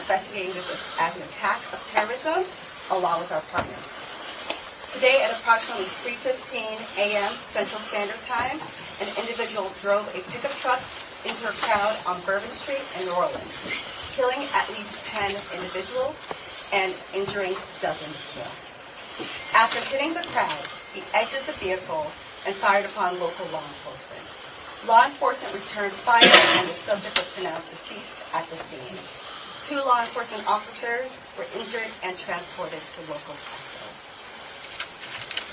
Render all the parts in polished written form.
investigating this as an attack of terrorism along with our partners. Today at approximately 3:15 a.m. Central Standard Time, an individual drove a pickup truck into a crowd on Bourbon Street in New Orleans, killing at least 10 individuals and injuring dozens more. After hitting the crowd, he exited the vehicle and fired upon local law enforcement. Law enforcement returned fire and the subject was pronounced deceased at the scene. 2 law enforcement officers were injured and transported to local hospitals.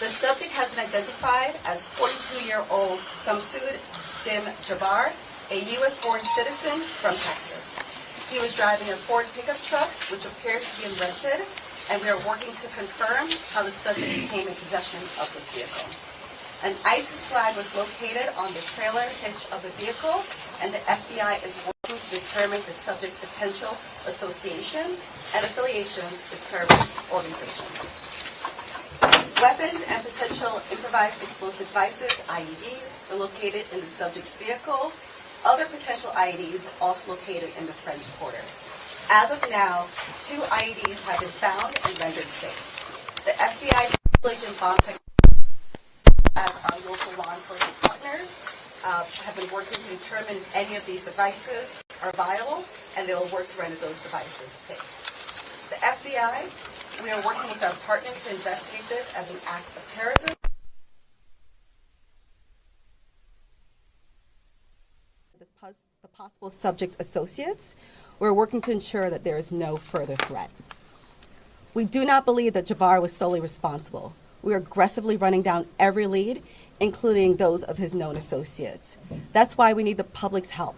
The subject has been identified as 42-year-old Samsud Dim Jabbar, a U.S.-born citizen from Texas. He was driving a Ford pickup truck, which appears to be rented, and we are working to confirm how the subject came in possession of this vehicle. An ISIS flag was located on the trailer hitch of the vehicle, and the FBI is working to determine the subject's potential associations and affiliations with terrorist organizations. Weapons and potential improvised explosive devices, IEDs, were located in the subject's vehicle. Other potential IEDs were also located in the French Quarter. As of now, 2 IEDs have been found and rendered safe. The FBI's Agent Bomb Technology, as our local law enforcement partners, have been working to determine if any of these devices are viable, and they will work to render those devices safe. The FBI, we are working with our partners to investigate this as an act of terrorism. The possible subject's associates, we're working to ensure that there is no further threat. We do not believe that Jabbar was solely responsible. We are aggressively running down every lead, including those of his known associates. That's why we need the public's help.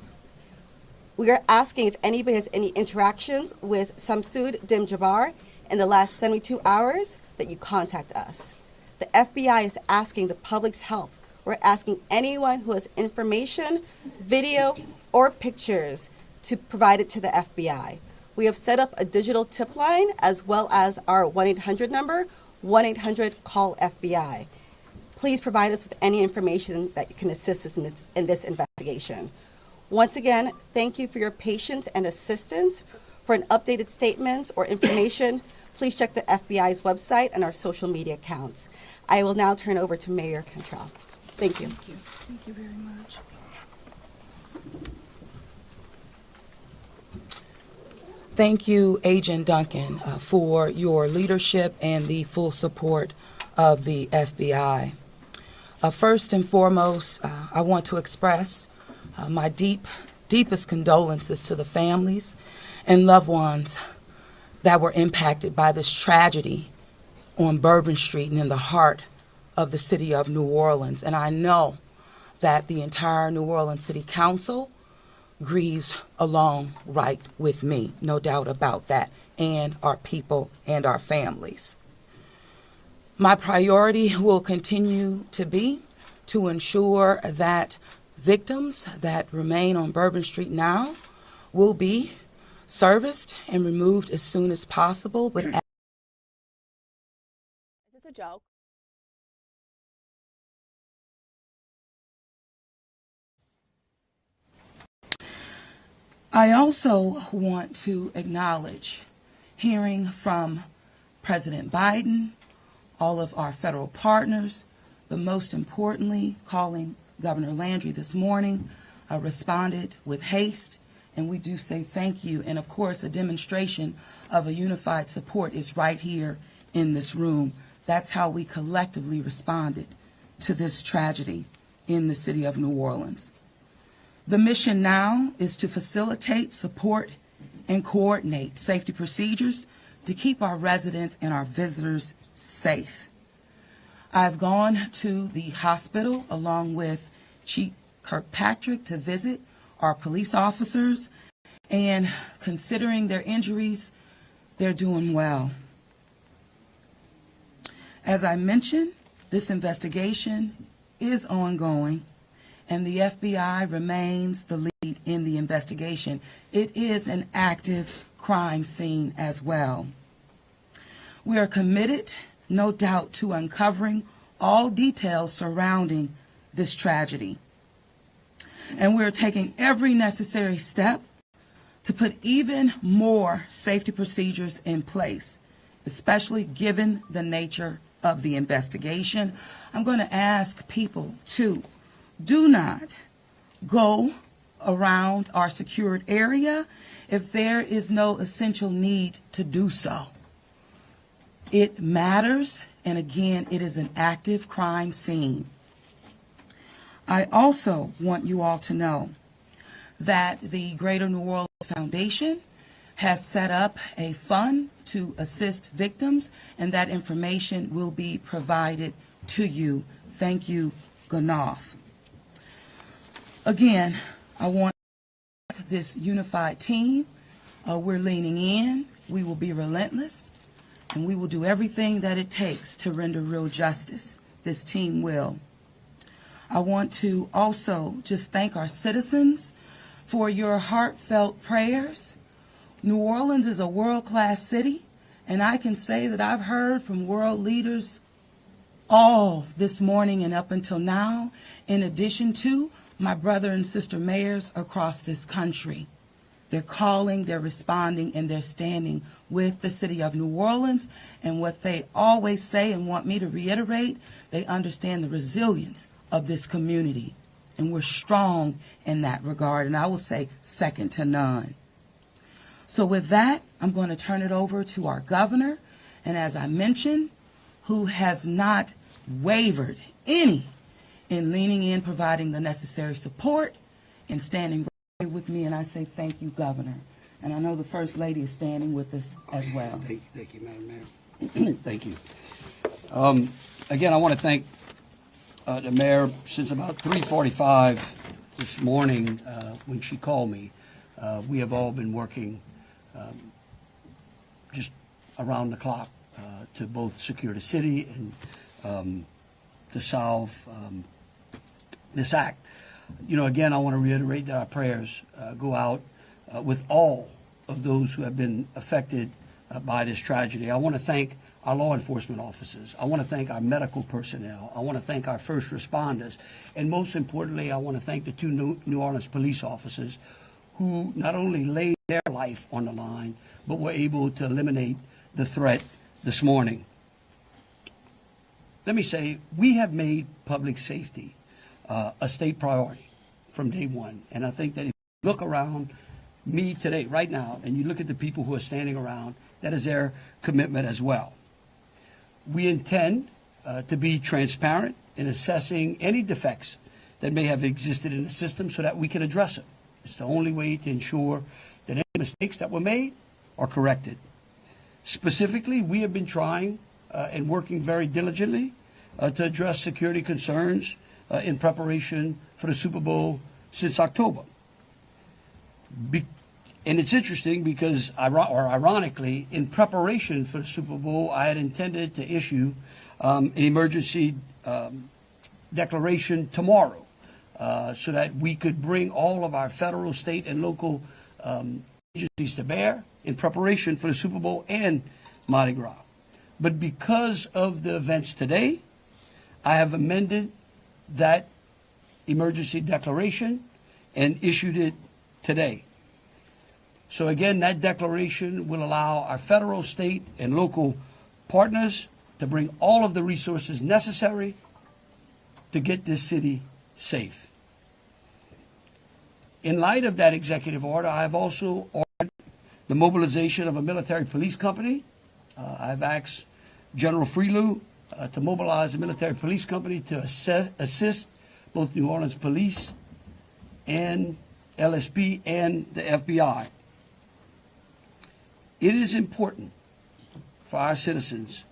We are asking if anybody has any interactions with Samsud Dim Jabbar in the last 72 hours that you contact us. The FBI is asking the public's help. We're asking anyone who has information, video, or pictures to provide it to the FBI. We have set up a digital tip line as well as our 1-800 number, 1-800-CALL-FBI. Please provide us with any information that can assist us in this investigation. Once again, thank you for your patience and assistance. For an updated statement or information, please check the FBI's website and our social media accounts. I will now turn over to Mayor Cantrell. Thank you. Thank you. Thank you very much. Thank you, Agent Duncan, for your leadership and the full support of the FBI. First and foremost, I want to express my deepest condolences to the families and loved ones that were impacted by this tragedy on Bourbon Street and in the heart of the city of New Orleans. And I know that the entire New Orleans City Council grieves along right with me, no doubt about that, and our people and our families. My priority will continue to be to ensure that victims that remain on Bourbon Street now will be serviced and removed as soon as possible. But is this a joke? I also want to acknowledge hearing from President Biden, all of our federal partners, but most importantly, calling Governor Landry this morning, responded with haste, and we do say thank you. And of course, a demonstration of a unified support is right here in this room. That's how we collectively responded to this tragedy in the city of New Orleans. The mission now is to facilitate, support, and coordinate safety procedures to keep our residents and our visitors safe. I've gone to the hospital along with Chief Kirkpatrick to visit our police officers, and considering their injuries, they're doing well. As I mentioned, this investigation is ongoing, and the FBI remains the lead in the investigation. It is an active crime scene as well. We are committed, no doubt, to uncovering all details surrounding this tragedy. And we're taking every necessary step to put even more safety procedures in place, especially given the nature of the investigation. I'm going to ask people to do not go around our secured area if there is no essential need to do so. It matters, and again, it is an active crime scene. I also want you all to know that the Greater New Orleans Foundation has set up a fund to assist victims, and that information will be provided to you. Thank you, Ganoff. Again, I want this unified team. We're leaning in. We will be relentless, and we will do everything that it takes to render real justice. This team will. I want to also just thank our citizens for your heartfelt prayers. New Orleans is a world-class city, and I can say that I've heard from world leaders all this morning and up until now, in addition to my brother and sister mayors across this country. They're calling, they're responding, and they're standing with the city of New Orleans. And what they always say and want me to reiterate, they understand the resilience of this community. And we're strong in that regard, and I will say second to none. So with that, I'm going to turn it over to our governor, and as I mentioned, who has not wavered any in leaning in, providing the necessary support, and standing right with me, and I say thank you, Governor. And I know the First Lady is standing with us as well. Thank you, Madam Mayor. Thank you. Again, I want to thank the Mayor. Since about 3:45 this morning, when she called me, we have all been working just around the clock to both secure the city and to solve this act. You know, again, I want to reiterate that our prayers go out with all of those who have been affected by this tragedy. I want to thank our law enforcement officers. I want to thank our medical personnel. I want to thank our first responders. And most importantly, I want to thank the two New Orleans police officers who not only laid their life on the line, but were able to eliminate the threat this morning. Let me say, we have made public safety a state priority from day one. And I think that if you look around me today, right now, and you look at the people who are standing around, that is their commitment as well. We intend to be transparent in assessing any defects that may have existed in the system so that we can address them. It's the only way to ensure that any mistakes that were made are corrected. Specifically, we have been trying and working very diligently to address security concerns in preparation for the Super Bowl since October. And it's interesting because, ironically, in preparation for the Super Bowl, I had intended to issue an emergency declaration tomorrow so that we could bring all of our federal, state, and local agencies to bear in preparation for the Super Bowl and Mardi Gras. But because of the events today, I have amended that emergency declaration and issued it today. So again, that declaration will allow our federal, state, and local partners to bring all of the resources necessary to get this city safe. In light of that executive order, I have also ordered the mobilization of a military police company. I've asked General Freelou to mobilize a military police company to assist both New Orleans Police and LSP and the FBI. It is important for our citizens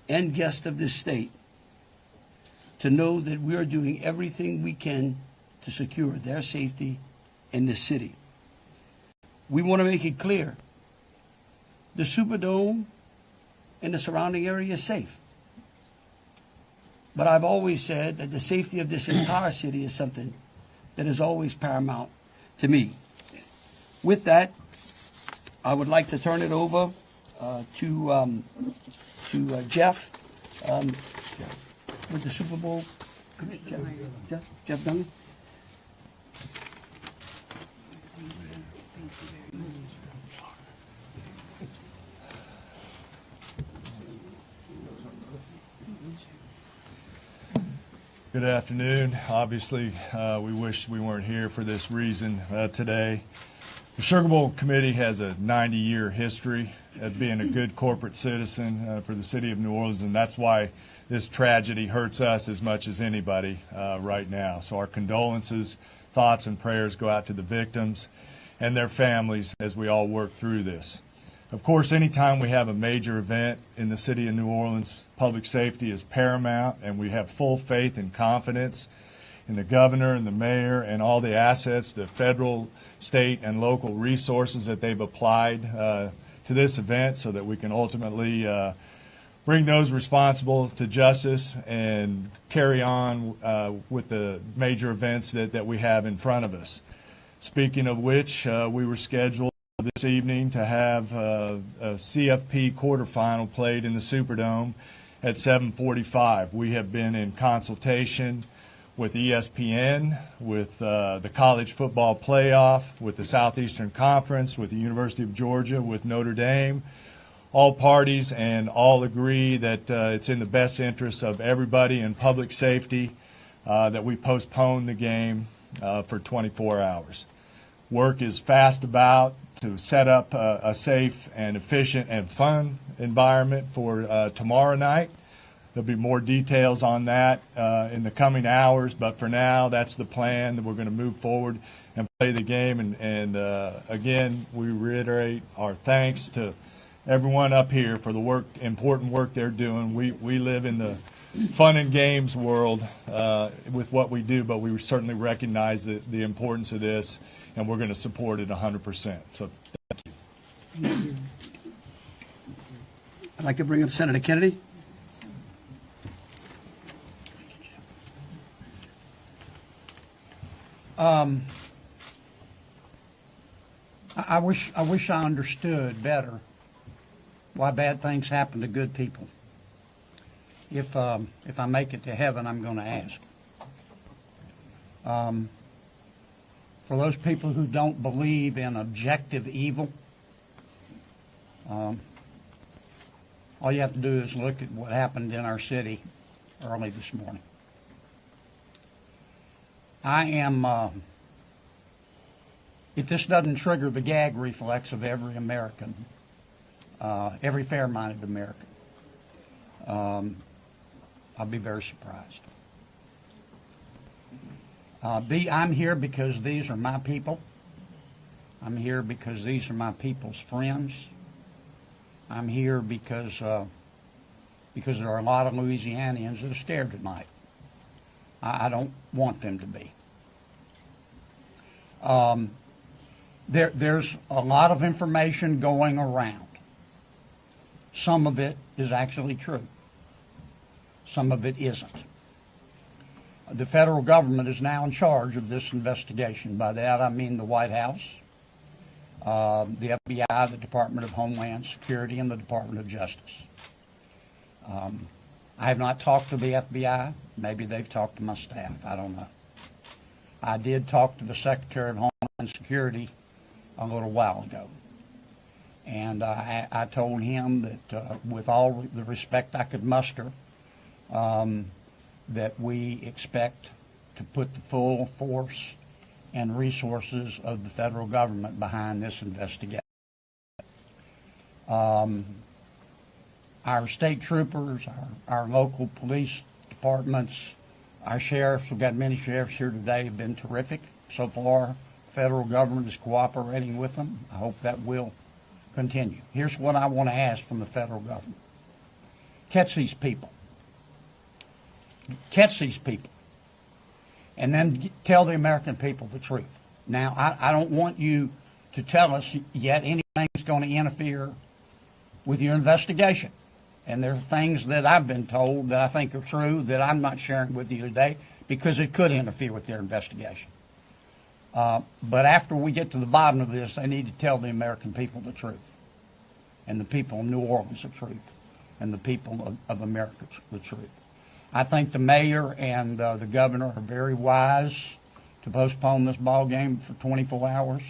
and guests of this state to know that we are doing everything we can to secure their safety in this city. We want to make it clear the Superdome and the surrounding area is safe. But I've always said that the safety of this entire city is something that is always paramount to me. With that, I would like to turn it over to Jeff with the Super Bowl. Jeff Dunley. Good afternoon. Obviously, we wish we weren't here for this reason today. The Sugar Bowl Committee has a 90-year history of being a good corporate citizen for the city of New Orleans, and that's why this tragedy hurts us as much as anybody right now. So our condolences, thoughts, and prayers go out to the victims and their families as we all work through this. Of course, anytime we have a major event in the city of New Orleans, public safety is paramount, and we have full faith and confidence in the governor and the mayor and all the assets, the federal, state, and local resources that they've applied to this event so that we can ultimately bring those responsible to justice and carry on with the major events that we have in front of us. Speaking of which, we were scheduled this evening to have a CFP quarterfinal played in the Superdome at 7:45. We have been in consultation with ESPN, with the College Football Playoff, with the Southeastern Conference, with the University of Georgia, with Notre Dame, all parties, and all agree that it's in the best interest of everybody and public safety that we postpone the game for 24 hours. Work is fast about to set up a safe and efficient and fun environment for tomorrow night. There'll be more details on that in the coming hours, but for now, that's the plan, that we're going to move forward and play the game. And again, we reiterate our thanks to everyone up here for the important work they're doing. We live in the fun and games world with what we do, but we certainly recognize the importance of this, and we're going to support it 100%. So thank you. I'd like to bring up Senator Kennedy. I wish I understood better why bad things happen to good people. If I make it to heaven, I'm going to ask. For those people who don't believe in objective evil, all you have to do is look at what happened in our city early this morning. I am, if this doesn't trigger the gag reflex of every American, every fair-minded American, I'll be very surprised. I'm here because these are my people. I'm here because these are my people's friends. I'm here because there are a lot of Louisianians that are scared tonight. I don't want them to be. There's a lot of information going around. Some of it is actually true. Some of it isn't. The federal government is now in charge of this investigation. By that I mean the White House, the FBI, the Department of Homeland Security, and the Department of Justice. I have not talked to the FBI. Maybe they've talked to my staff. I don't know. I did talk to the Secretary of Homeland Security a little while ago. And I told him that with all the respect I could muster, that we expect to put the full force and resources of the federal government behind this investigation. Our state troopers, our local police departments, our sheriffs, we've got many sheriffs here today, have been terrific so far. The federal government is cooperating with them. I hope that will continue. Here's what I want to ask from the federal government. Catch these people. Catch these people. And then tell the American people the truth. Now, I don't want you to tell us yet anything's going to interfere with your investigation. And there are things that I've been told that I think are true that I'm not sharing with you today because it could interfere with their investigation. But after we get to the bottom of this, they need to tell the American people the truth, and the people of New Orleans the truth, and the people of America the truth. I think the mayor and the governor are very wise to postpone this ball game for 24 hours.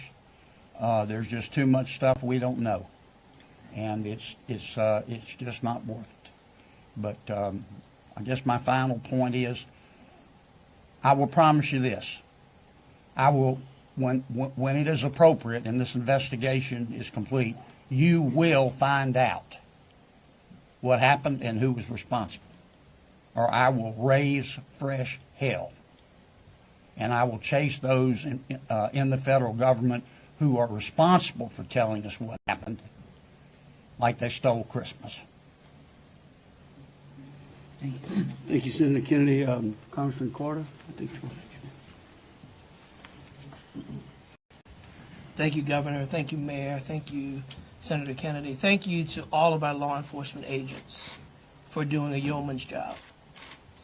There's just too much stuff we don't know, and it's just not worth it. But I guess my final point is I will promise you this. I will, when it is appropriate and this investigation is complete, you will find out what happened and who was responsible. Or I will raise fresh hell. And I will chase those in the federal government who are responsible for telling us what happened, like they stole Christmas. Thank you, Senator. Thank you, Senator Kennedy. Congressman Carter, I think. Thank you, Governor. Thank you, Mayor. Thank you, Senator Kennedy. Thank you to all of our law enforcement agents for doing a yeoman's job,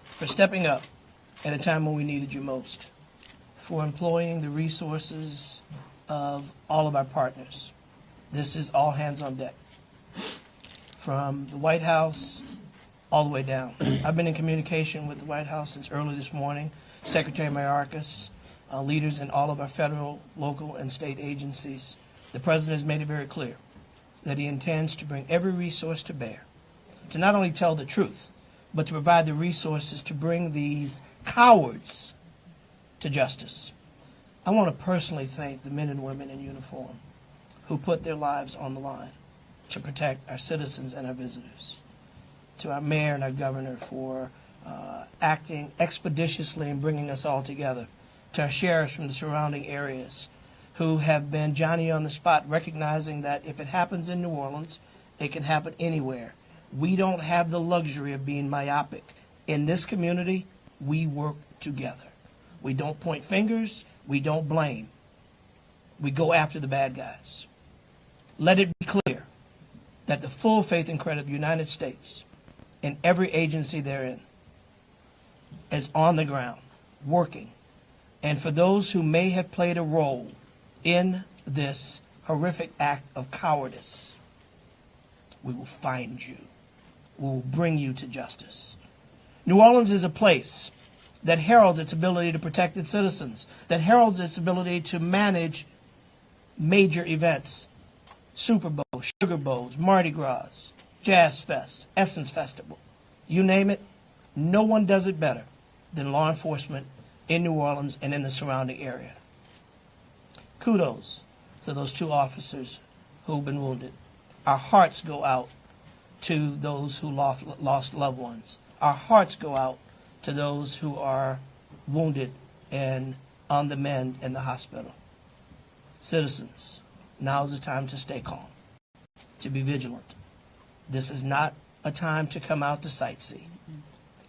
for stepping up at a time when we needed you most, for employing the resources of all of our partners. This is all hands on deck, from the White House all the way down. I've been in communication with the White House since early this morning, Secretary Mayorkas, leaders in all of our federal, local, and state agencies. The President has made it very clear that he intends to bring every resource to bear to not only tell the truth, but to provide the resources to bring these cowards to justice. I want to personally thank the men and women in uniform who put their lives on the line to protect our citizens and our visitors. To our mayor and our governor for acting expeditiously and bringing us all together. To our sheriffs from the surrounding areas who have been Johnny on the spot, recognizing that if it happens in New Orleans, it can happen anywhere. We don't have the luxury of being myopic. In this community, we work together. We don't point fingers. We don't blame. We go after the bad guys. Let it be clear that the full faith and credit of the United States and every agency therein is on the ground, working. And for those who may have played a role in this horrific act of cowardice, we will find you. We will bring you to justice. New Orleans is a place that heralds its ability to protect its citizens, that heralds its ability to manage major events, Super Bowl, Sugar Bowls, Mardi Gras, Jazz Fest, Essence Festival. You name it, no one does it better than law enforcement in New Orleans and in the surrounding area. Kudos to those two officers who've been wounded. Our hearts go out to those who lost loved ones. Our hearts go out to those who are wounded and on the mend in the hospital. Citizens, now is the time to stay calm, to be vigilant. This is not a time to come out to sightsee.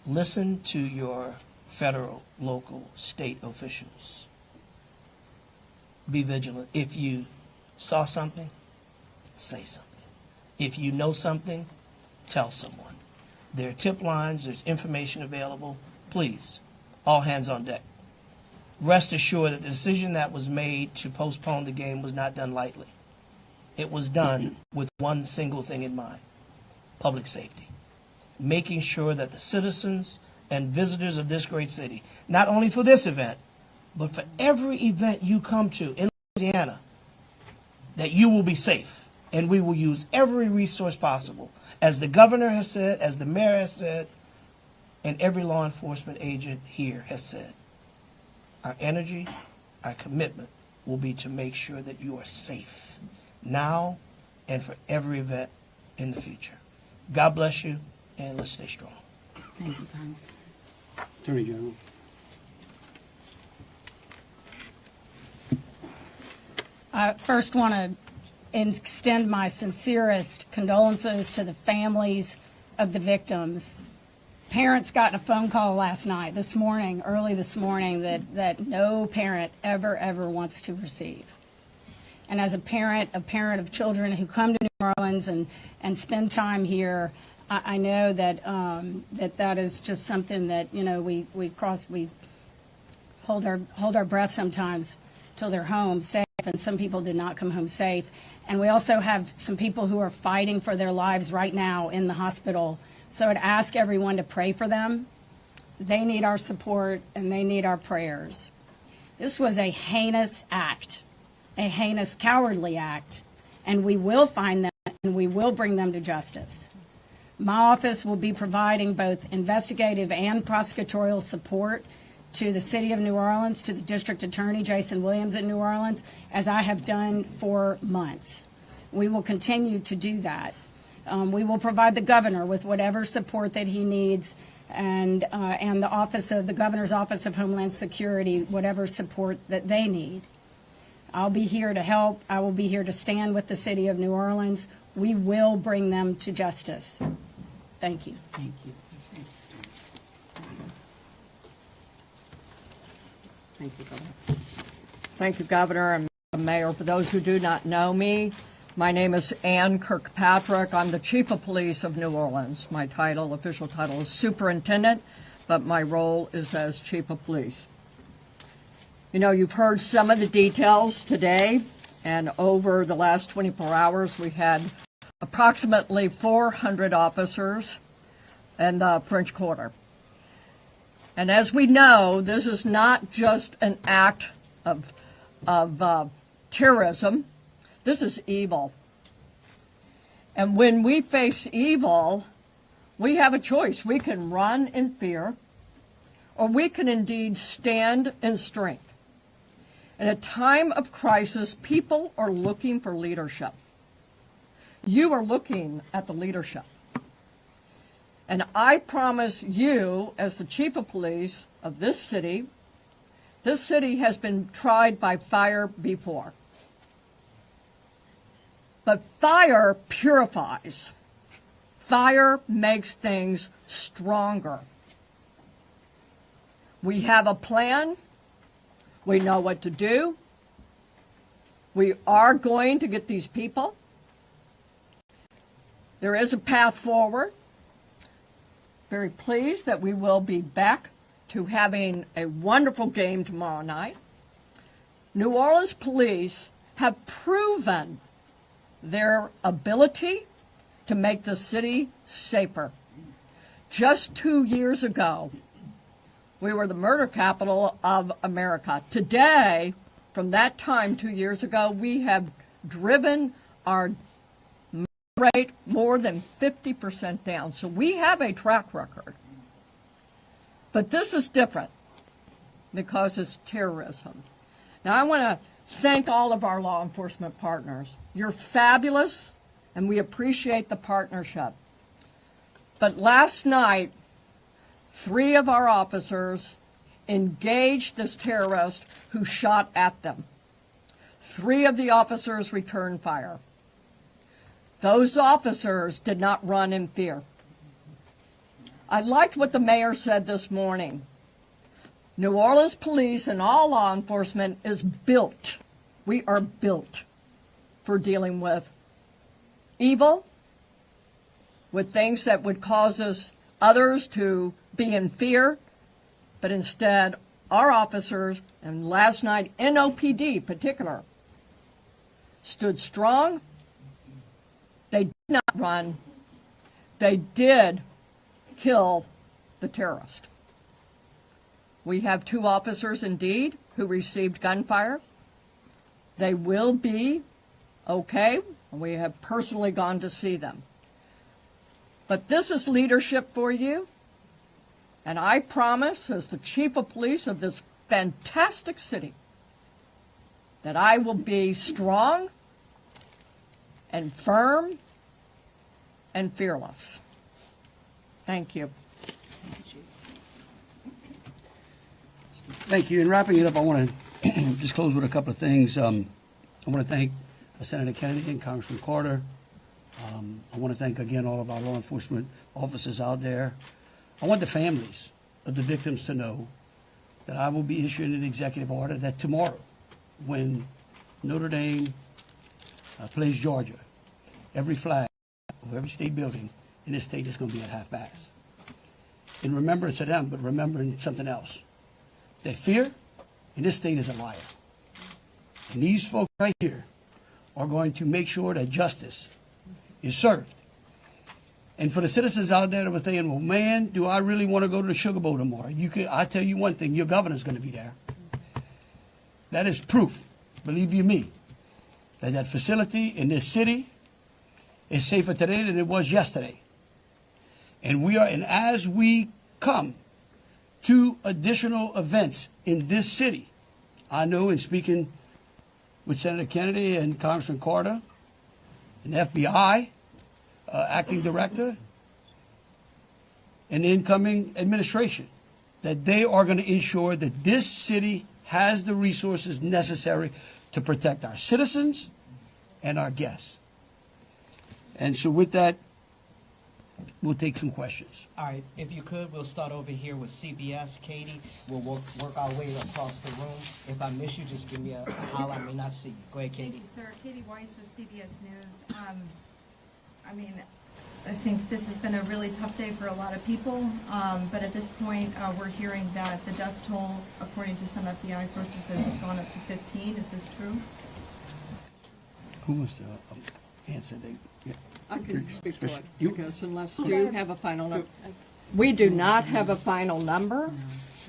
Listen to your federal, local, state officials. Be vigilant. If you saw something, say something. If you know something, tell someone. There are tip lines, there's information available. Please, all hands on deck. Rest assured that the decision that was made to postpone the game was not done lightly. It was done with one single thing in mind: public safety. Making sure that the citizens and visitors of this great city, not only for this event, but for every event you come to in Louisiana, that you will be safe. And we will use every resource possible, as the governor has said, as the mayor has said, and every law enforcement agent here has said. Our energy, our commitment will be to make sure that you are safe now and for every event in the future. God bless you, and let's stay strong. Thank you, Congressman. Attorney General. I first want to extend my sincerest condolences to the families of the victims. Parents got a phone call last night, early this morning, that no parent ever wants to receive. And as a parent of children who come to New Orleans and spend time here, I know that that is just something that, you know, we hold our breath sometimes till they're home safe, and some people did not come home safe. And we also have some people who are fighting for their lives right now in the hospital. So I'd ask everyone to pray for them. They need our support and they need our prayers. This was a heinous act, a heinous, cowardly act, and we will find them and we will bring them to justice. My office will be providing both investigative and prosecutorial support to the City of New Orleans, to the District Attorney, Jason Williams in New Orleans, as I have done for months. We will continue to do that. We will provide the governor with whatever support that he needs, and the Governor's Office of Homeland Security, whatever support that they need. I'll be here to help. I will be here to stand with the City of New Orleans. We will bring them to justice. Thank you. Thank you. Thank you, Governor. Thank you, Governor and Mayor. For those who do not know me, my name is Ann Kirkpatrick. I'm the Chief of Police of New Orleans. My official title is Superintendent, but my role is as Chief of Police. You know, you've heard some of the details today, and over the last 24 hours, we had approximately 400 officers in the French Quarter. And as we know, this is not just an act of terrorism. This is evil. And when we face evil, we have a choice. We can run in fear, or we can indeed stand in strength. In a time of crisis, people are looking for leadership. You are looking at the leadership. And I promise you, as the Chief of Police of this city has been tried by fire before. But fire purifies. Fire makes things stronger. We have a plan. We know what to do. We are going to get these people. There is a path forward. Very pleased that we will be back to having a wonderful game tomorrow night. New Orleans police have proven their ability to make the city safer. Just 2 years ago, we were the murder capital of America. Today, from that time 2 years ago, we have driven our murder rate more than 50% down. So we have a track record. But this is different because it's terrorism. Now, I want to thank all of our law enforcement partners. You're fabulous, and we appreciate the partnership. But last night, 3 of our officers engaged this terrorist who shot at them. 3 of the officers returned fire. Those officers did not run in fear. I liked what the mayor said this morning. New Orleans police and all law enforcement is built. We are built for dealing with evil, with things that would cause others to be in fear, but instead our officers, and last night NOPD particular, stood strong. They did not run. They did kill the terrorist. We have 2 officers indeed who received gunfire. They will be okay. We have personally gone to see them. But this is leadership for you. And I promise, as the Chief of Police of this fantastic city, that I will be strong and firm and fearless. Thank you. Thank you. In wrapping it up, I want to just close with a couple of things. I want to thank Senator Kennedy and Congressman Carter. I want to thank again all of our law enforcement officers out there. I want the families of the victims to know that I will be issuing an executive order that tomorrow, when Notre Dame plays Georgia, every flag of every state building in this state is going to be at half-mast. In remembrance of them, but remembering something else. That fear in this state is a liar. And these folks right here are going to make sure that justice is served. And for the citizens out there that were saying, well, man, do I really want to go to the Sugar Bowl tomorrow? I tell you one thing, your governor's going to be there. That is proof, believe you me, that that facility in this city is safer today than it was yesterday. And as we come 2 additional events in this city. I know in speaking with Senator Kennedy and Congressman Carter, an FBI acting director, and the incoming administration, that they are going to ensure that this city has the resources necessary to protect our citizens and our guests. And so with that, we'll take some questions. All right, if you could, we'll start over here with CBS. Katie, we'll work our way across the room. If I miss you, just give me a holler. I may not see you. Go ahead, Katie. Thank you, sir. Katie Weiss with CBS News. I mean, I think this has been a really tough day for a lot of people, but at this point, we're hearing that the death toll, according to some FBI sources, has gone up to 15. Is this true? Who wants to answer? I can speak for it, because unless you have a final number. We do not have a final number.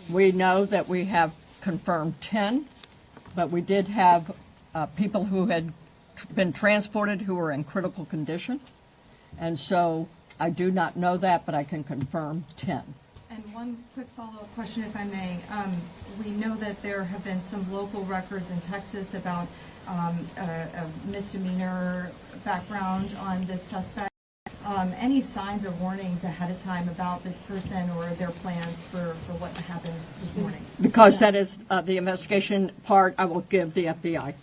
We know that we have confirmed 10, but we did have people who had been transported who were in critical condition. And so I do not know that, but I can confirm 10. And one quick follow-up question, if I may. We know that there have been some local records in Texas about a misdemeanor background on this suspect. Any signs or warnings ahead of time about this person or their plans for what happened this morning? Because that is the investigation part, I will give the FBI.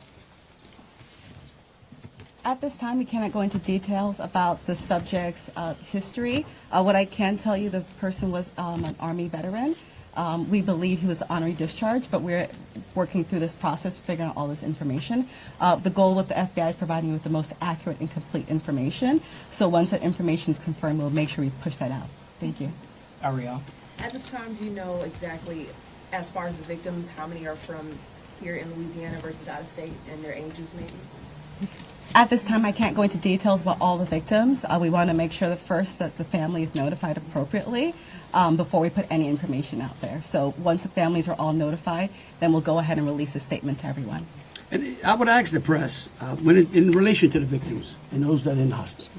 At this time, we cannot go into details about the subject's history. What I can tell you, the person was an Army veteran. We believe he was honorary discharged, but we're working through this process, figuring out all this information. The goal with the FBI is providing you with the most accurate and complete information. So once that information is confirmed, we'll make sure we push that out. Thank you. Ariel. At this time, do you know exactly, as far as the victims, how many are from here in Louisiana versus out of state, and their ages maybe? At this time, I can't go into details about all the victims. We want to make sure that first that the family is notified appropriately before we put any information out there. So once the families are all notified, then we'll go ahead and release a statement to everyone. And I would ask the press, in relation to the victims and those that are in the hospitals,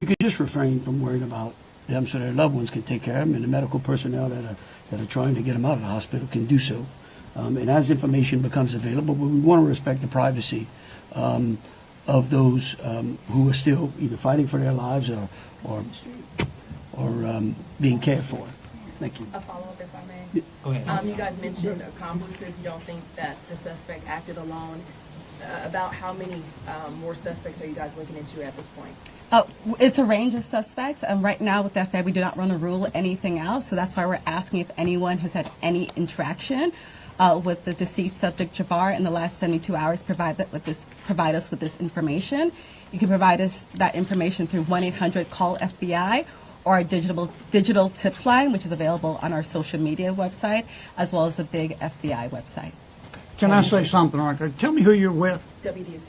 you could just refrain from worrying about them so their loved ones can take care of them, and the medical personnel that are trying to get them out of the hospital can do so. And as information becomes available, we want to respect the privacy of those who are still either fighting for their lives or being cared for. Thank you. A follow-up, if I may. Go ahead. You guys mentioned accomplices. You don't think that the suspect acted alone. About how many more suspects are you guys looking into at this point? It's a range of suspects. Right now with the FBI, we do not want to rule anything out. So that's why we're asking if anyone has had any interaction with the deceased subject Jabbar in the last 72 hours, provide us with this information. You can provide us that information through 1-800-CALL-FBI or our digital tips line, which is available on our social media website, as well as the big FBI website. Can I say something like that? Tell me who you're with. WDSU.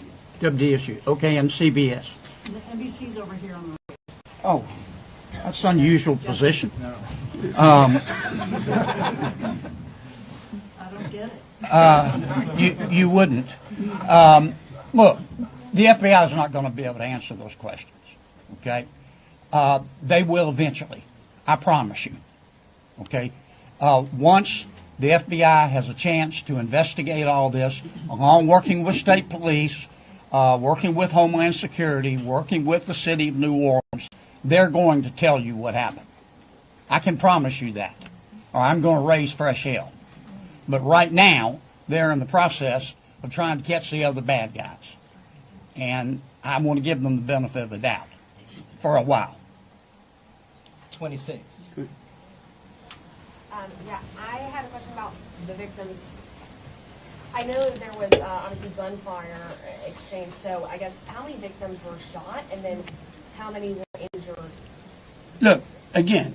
WDSU. Okay, and CBS. The NBC's over here on the Oh, that's an unusual position. I don't get it. You wouldn't. Look, the FBI is not going to be able to answer those questions, okay? They will eventually, I promise you, okay? Once the FBI has a chance to investigate all this, along working with state police, working with Homeland Security, working with the city of New Orleans, they're going to tell you what happened. I can promise you that, or I'm going to raise fresh hell. But right now, they're in the process of trying to catch the other bad guys. And I want to give them the benefit of the doubt for a while. 26. Yeah, I had a question about the victims. I know that there was obviously gunfire exchange, so I guess how many victims were shot and then how many were injured? Look, again,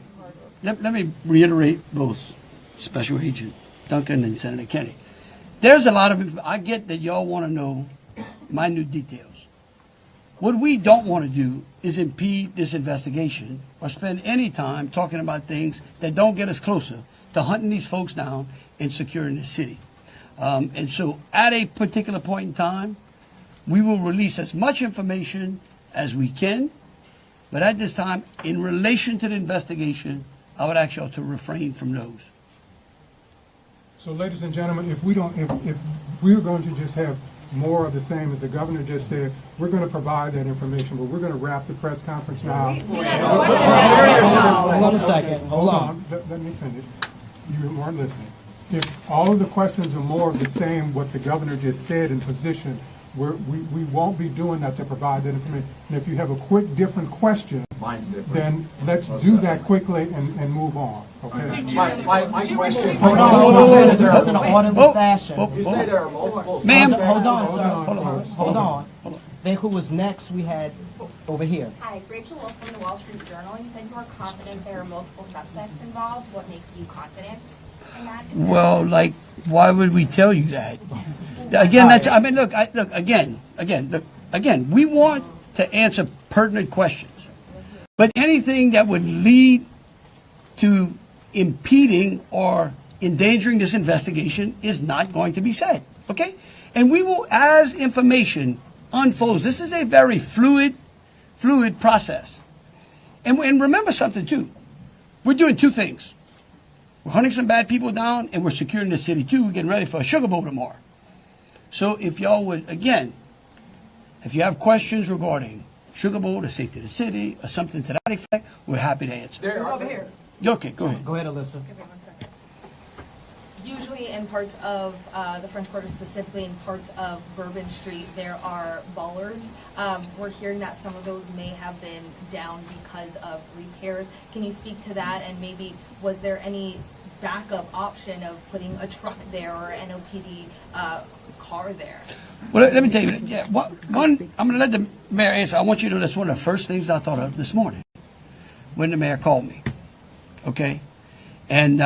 let me reiterate both Special Agent Duncan and Senator Kennedy. There's a lot of, I get that y'all want to know minute details. What we don't want to do is impede this investigation or spend any time talking about things that don't get us closer to hunting these folks down and securing the city. And so at a particular point in time, we will release as much information as we can. But at this time, in relation to the investigation, I would ask y'all to refrain from those. So, ladies and gentlemen, if we're going to just have more of the same, as the governor just said, we're going to provide that information, but we're going to wrap the press conference now. Hold on a second. Hold on. Let me finish. You weren't listening. If all of the questions are more of the same, what the governor just said in position, we won't be doing that to provide that information. And if you have a quick different question, then let's do that quickly and move on. Okay. My question. Hold on. That's in an orderly fashion. You say there are multiple. Ma'am. Hold on, sir. Hold on. Then who was next? We had over here. Hi, Rachel Wolf from the Wall Street Journal. You said you are confident there are multiple suspects involved. What makes you confident in that? Well, like, why would we tell you that? Again, again, we want to answer pertinent questions. But anything that would lead to impeding or endangering this investigation is not going to be said, okay? And we will, as information unfolds, this is a very fluid process. And remember something, too. We're doing two things. We're hunting some bad people down, and we're securing the city, too. We're getting ready for a Sugar Bowl tomorrow. So if y'all would, again, if you have questions regarding Sugar Bowl, the safety of the city, or something to that effect, we're happy to answer. There's over here. Okay, go ahead. Go ahead, Alyssa. Usually in parts of the French Quarter, specifically in parts of Bourbon Street, there are bollards. We're hearing that some of those may have been down because of repairs. Can you speak to that? And maybe was there any backup option of putting a truck there or an NOPD car there? Well, let me tell you, yeah, one, I'm going to let the mayor answer. I want you to know that's one of the first things I thought of this morning when the mayor called me, okay? And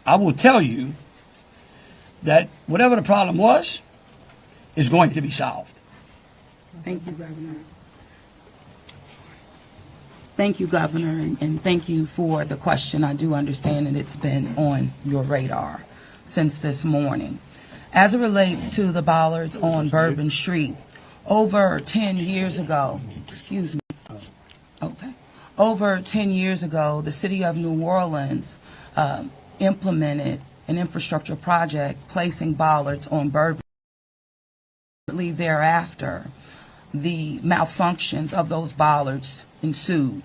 I will tell you that whatever the problem was is going to be solved. Thank you, Governor. Thank you, Governor, and thank you for the question. I do understand that it's been on your radar since this morning. As it relates to the bollards on Bourbon Street, over 10 years ago, over 10 years ago, the city of New Orleans implemented an infrastructure project placing bollards on Bourbon. Thereafter, the malfunctions of those bollards ensued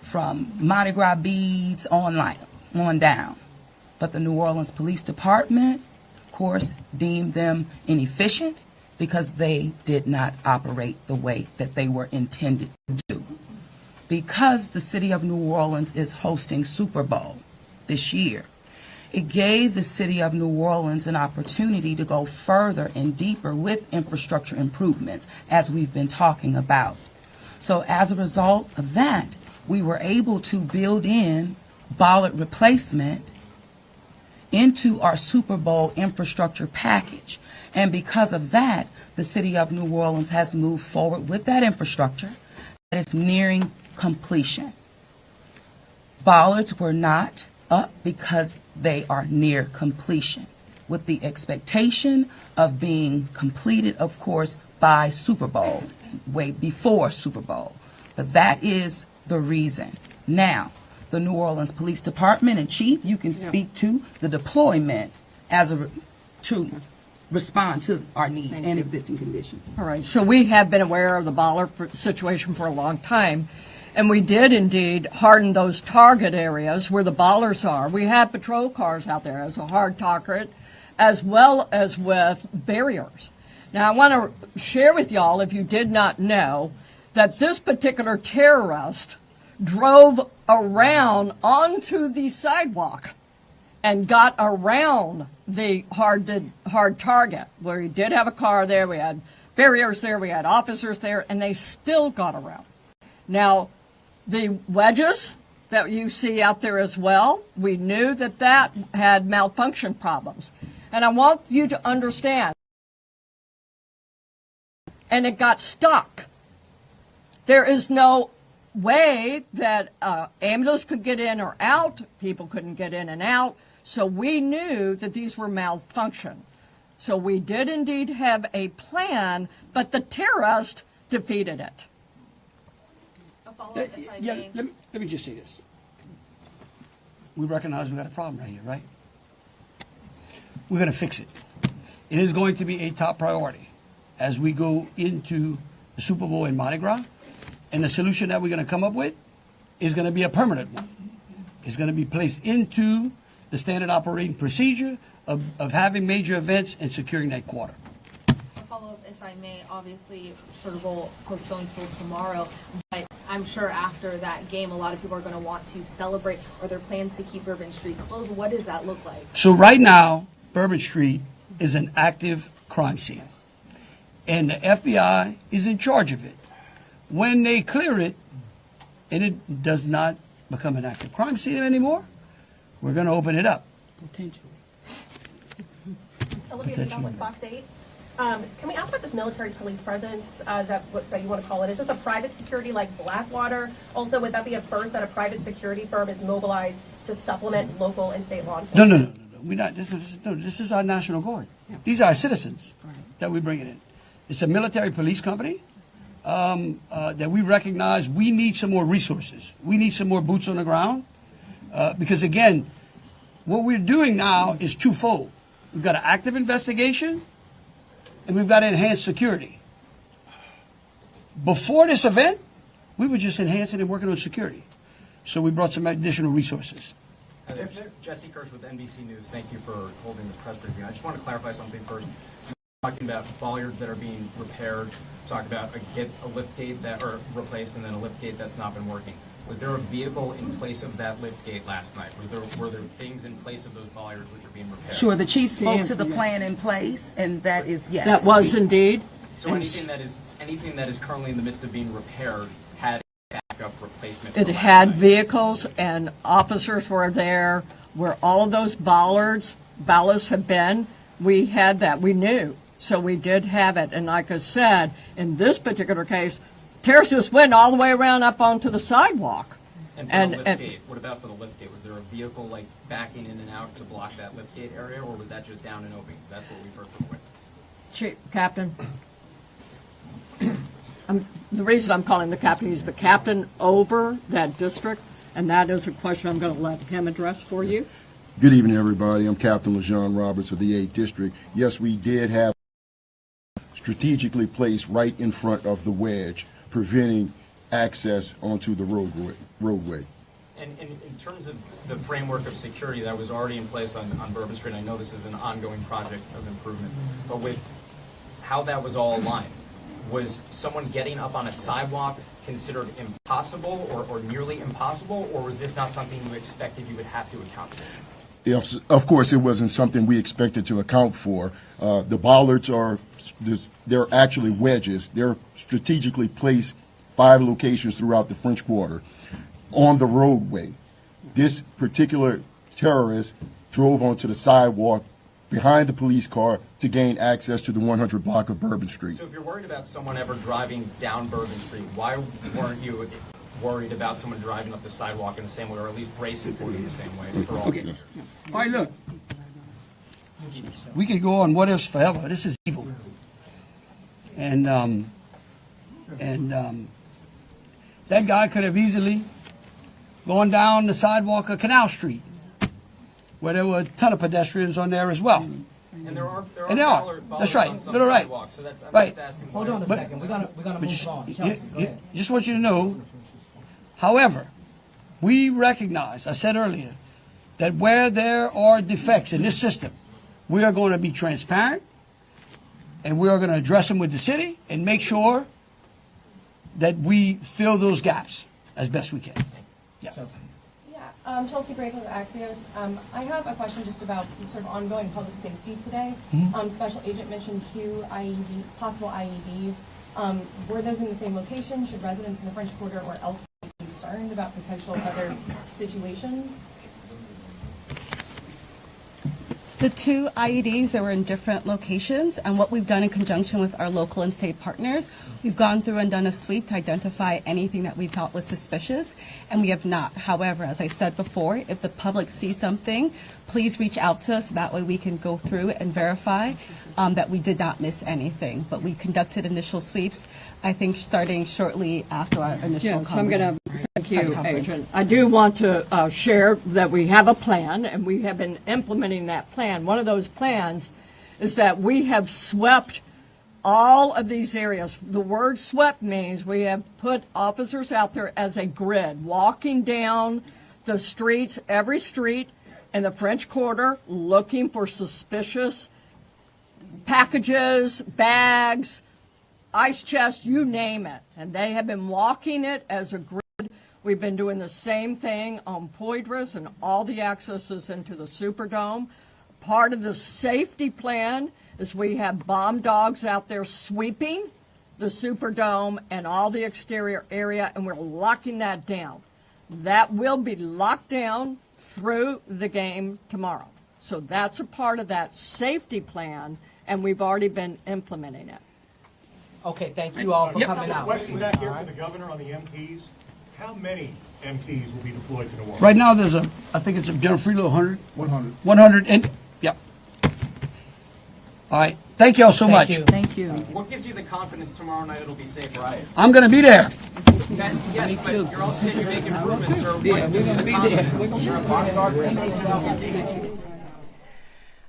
from Mardi Gras beads on down. But the New Orleans Police Department, of course, deemed them inefficient because they did not operate the way that they were intended to do. Because the city of New Orleans is hosting Super Bowl this year, it gave the city of New Orleans an opportunity to go further and deeper with infrastructure improvements, as we've been talking about. So as a result of that, we were able to build in bollard replacement into our Super Bowl infrastructure package. And because of that, the city of New Orleans has moved forward with that infrastructure that is nearing completion. Bollards were not up because they are near completion, with the expectation of being completed, of course, by Super Bowl, way before Super Bowl. But that is the reason. Now, the New Orleans Police Department, and Chief, you can speak to the deployment to respond to our needs and existing conditions. All right, so we have been aware of the bollard situation for a long time, and we did indeed harden those target areas where the bollards are. We have patrol cars out there as a hard target, as well as with barriers. Now, I want to share with y'all, if you did not know, that this particular terrorist drove around onto the sidewalk and got around the hard target, where he did have a car there, we had barriers there, we had officers there, and they still got around. Now, the wedges that you see out there as well, we knew that that had malfunction problems. And I want you to understand, and it got stuck. There is no way that ambulance could get in or out, people couldn't get in and out, so we knew that these were malfunction. So we did indeed have a plan, but the terrorist defeated it. Let me just say this. we recognize we got a problem right here, right? We're going to fix it. It is going to be a top priority as we go into the Super Bowl and Mardi Gras. And the solution that we're going to come up with is going to be a permanent one. It's going to be placed into the standard operating procedure of having major events and securing that quarter. A follow-up, if I may. Obviously, Sugar Bowl postponed till tomorrow, but I'm sure after that game, a lot of people are going to want to celebrate. Are there plans to keep Bourbon Street closed? What does that look like? So right now, Bourbon Street is an active crime scene, and the FBI is in charge of it. When they clear it, and it does not become an active crime scene anymore, we're going to open it up. Potentially. Olivia Vidal with Fox 8. Can we ask about this military police presence that you want to call it? Is this a private security like Blackwater? Also, would that be a first that a private security firm is mobilized to supplement local and state law enforcement? No. We're not. This is our National Guard. These are our citizens that we're bringing in. It's a military police company that we recognize we need some more resources. We need some more boots on the ground because, again, what we're doing now is twofold. We've got an active investigation and we've got enhanced security. Before this event, we were just enhancing and working on security. So we brought some additional resources. Jesse Kirsch with NBC News. Thank you for holding this press briefing. I just want to clarify something first. You're talking about bollards that are being repaired. Talk about a lift gate that are replaced and then a lift gate that's not been working. Was there a vehicle in place of that lift gate last night? Were there things in place of those bollards which are being repaired? Sure, the chief spoke to the plan in place, and that is yes. That was indeed. So anything that is currently in the midst of being repaired had a backup replacement. It had vehicles and officers were there where all of those ballasts have been. We had that. We knew. So we did have it. And like I said, in this particular case, terrorists just went all the way around up onto the sidewalk. And for the lift gate, what about for the lift gate? Was there a vehicle like backing in and out to block that lift gate area, or was that just down and open? Because that's what we've heard from witnesses. Chief, Captain. The reason I'm calling the captain, he's the captain over that district, and that is a question I'm going to let him address for you. Good evening, everybody. I'm Captain LeJean Roberts of the 8th District. Yes, we did have strategically placed right in front of the wedge, preventing access onto the roadway. And in terms of the framework of security that was already in place on Bourbon Street, I know this is an ongoing project of improvement, but with how that was all aligned, was someone getting up on a sidewalk considered impossible or nearly impossible, or was this not something you expected you would have to account for? Yes, of course, it wasn't something we expected to account for. The bollards they're actually wedges. They're strategically placed 5 locations throughout the French Quarter on the roadway. This particular terrorist drove onto the sidewalk behind the police car to gain access to the 100 block of Bourbon Street. So if you're worried about someone ever driving down Bourbon Street, why weren't you worried about someone driving up the sidewalk in the same way, or at least bracing for it in the same way for all Okay. All right, look. We could go on what ifs forever. This is evil. And that guy could have easily gone down the sidewalk of Canal Street, where there were a ton of pedestrians on there as well. And there are bollards that's right. on some No, right. sidewalks, so that's, I'm right. just asking Hold on a second. We're gonna move on. Chelsea, go ahead. Just want you to know, however, we recognize, I said earlier, that where there are defects in this system, we are going to be transparent, and we are going to address them with the city and make sure that we fill those gaps as best we can. Yeah. Chelsea Grace with Axios. I have a question just about sort of ongoing public safety today. Special Agent mentioned 2 possible IEDs. Were those in the same location? Should residents in the French Quarter or elsewhere be concerned about potential other situations? The 2 IEDs, they were in different locations, and what we've done in conjunction with our local and state partners, we've gone through and done a sweep to identify anything that we thought was suspicious, and we have not. However, as I said before, if the public sees something, please reach out to us. That way we can go through and verify that we did not miss anything. But we conducted initial sweeps, I think, starting shortly after our initial conversation. So I'm going to Thank you, Agent. I do want to share that we have a plan, and we have been implementing that plan. One of those plans is that we have swept all of these areas. The word swept means we have put officers out there as a grid, walking down the streets, every street in the French Quarter, looking for suspicious packages, bags, ice chests, you name it. And they have been walking it as a grid. We've been doing the same thing on Poydras and all the accesses into the Superdome. Part of the safety plan is we have bomb dogs out there sweeping the Superdome and all the exterior area, and we're locking that down. That will be locked down through the game tomorrow. So that's a part of that safety plan, and we've already been implementing it. Okay, thank you all for coming out. Question back here for the governor on the MPs. How many MPs will be deployed to New Orleans? Right now, there's I think it's General Freelo, 100? 100. 100, and, yep. All right, thank you all so much. Thank you. What gives you the confidence tomorrow night it'll be safe, right? I'm going to be there. Yes, but you're all saying you're making improvements, sir. Yeah, we're going to be there. You're a bodyguard.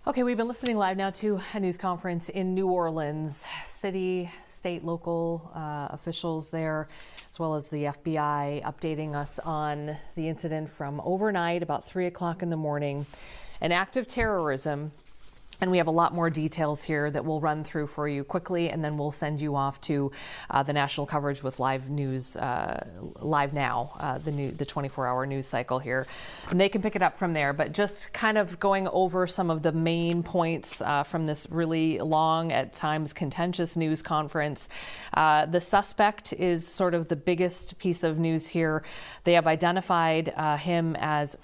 Okay, we've been listening live now to a news conference in New Orleans. City, state, local officials there, as well as the FBI, updating us on the incident from overnight, about 3 o'clock in the morning. An act of terrorism. And we have a lot more details here that we'll run through for you quickly, and then we'll send you off to the national coverage with live news, live now, the 24-hour news cycle here. And they can pick it up from there. But just kind of going over some of the main points from this really long, at times contentious news conference. The suspect is sort of the biggest piece of news here. They have identified him as